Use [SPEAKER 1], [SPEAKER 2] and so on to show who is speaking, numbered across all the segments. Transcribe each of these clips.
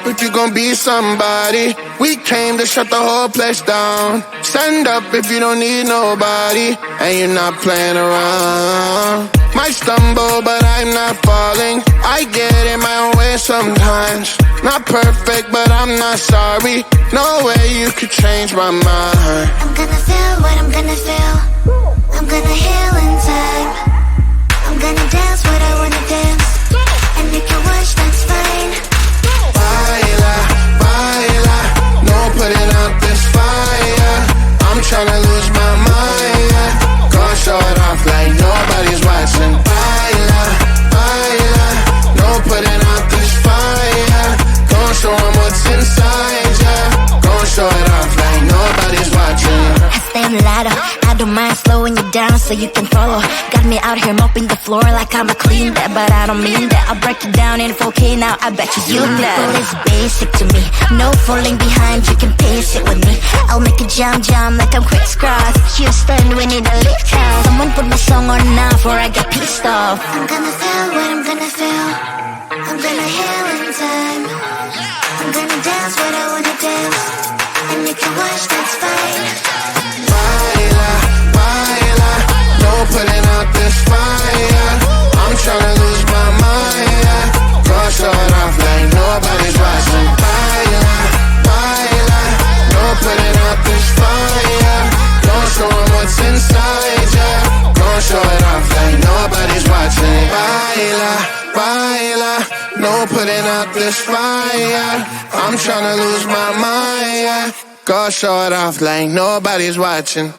[SPEAKER 1] if you gon' be somebody. We came to shut the whole place down. Stand up if you don't need nobody, and you're not playing around. Might stumble, but I'm not falling. I get in my own way sometimes. Not perfect, but I'm not sorry. No way you could change my mind.
[SPEAKER 2] I'm gonna feel what I'm gonna feel. I'm gonna heal in time. I'm gonna dance what I wanna dance. And if you watch, that's fine.
[SPEAKER 1] Baila, baila, no putting out this fire. I'm tryna lose my mind, yeah. Gonna show it off like nobody's watching. Baila, baila, no putting out this fire. Gonna show 'em what's inside, yeah. Gonna show it off like nobody's watching.
[SPEAKER 2] I stay mulatto, I don't mind slowing you down so you can follow. Got me out here mopping the floor like I'm a clean that, but I don't mean that. I'll break it down in 4K now, I bet you know. It's basic to me, no falling behind, you can pace it with me. I'll make a jump like I'm crisscross. Houston, we need a lift house. Someone put my song on now before I get pissed off. I'm gonna feel what I'm gonna feel. I'm gonna heal in time. I'm gonna dance what I wanna dance. And if you watch, that's fine.
[SPEAKER 1] Baila, baila, no putting out this fire. I'm tryna lose my mind, yeah. Gonna show it off like nobody's watching. Baila, baila, no putting out this fire. Gonna show 'em what's inside, yeah. Gonna show it off like nobody's watching. Baila, baila, no putting out this fire. I'm tryna lose my mind, yeah. Gonna show it off like nobody's watching.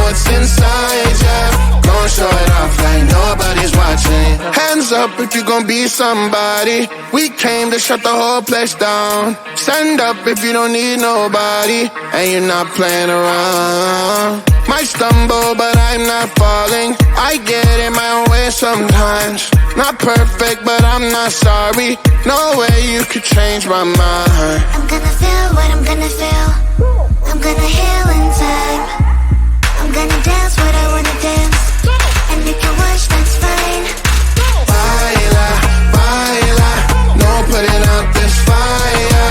[SPEAKER 1] what's inside, yeah. Gon' show it off like nobody's watching. Hands up if you gon' be somebody. We came to shut the whole place down. Stand up if you don't need nobody, and you're not playing around. Might stumble, but I'm not falling. I get in my own way sometimes. Not perfect, but I'm not sorry. No way you could change my mind.
[SPEAKER 2] I'm gonna feel what I'm gonna feel. I'm gonna heal in time. I'm gonna dance what I wanna dance. And you can watch, that's fine.
[SPEAKER 1] Baila, baila, no putting out this fire.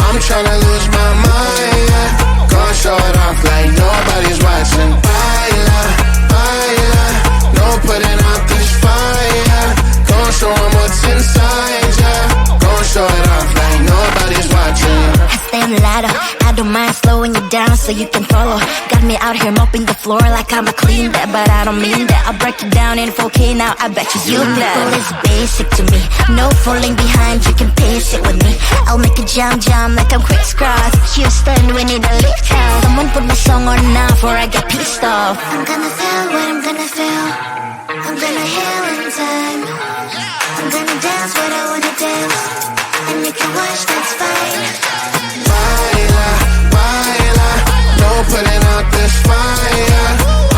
[SPEAKER 1] I'm tryna lose my mind, yeah. Gonna show it off like nobody's watching. Baila, baila, no putting out this fire. Gonna show 'em what's inside, yeah. Gonna show it off like nobody's watching.
[SPEAKER 2] I stand louder, I don't mind slowing you down so you can follow. Got me out here mopping the floor like I'm a clean that, but I don't mean that. I'll break it down in 4K now, I bet you glad. Well, it's basic to me, no falling behind, you can pace it with me. I'll make a jam like I'm crisscross. Houston, we need a lift house. Someone put my song on now before I get pissed off. I'm gonna feel what I'm gonna feel. I'm gonna heal in time. I'm gonna dance what I wanna dance. And you can watch, that's fine.
[SPEAKER 1] Baila, baila, no putting out this fire.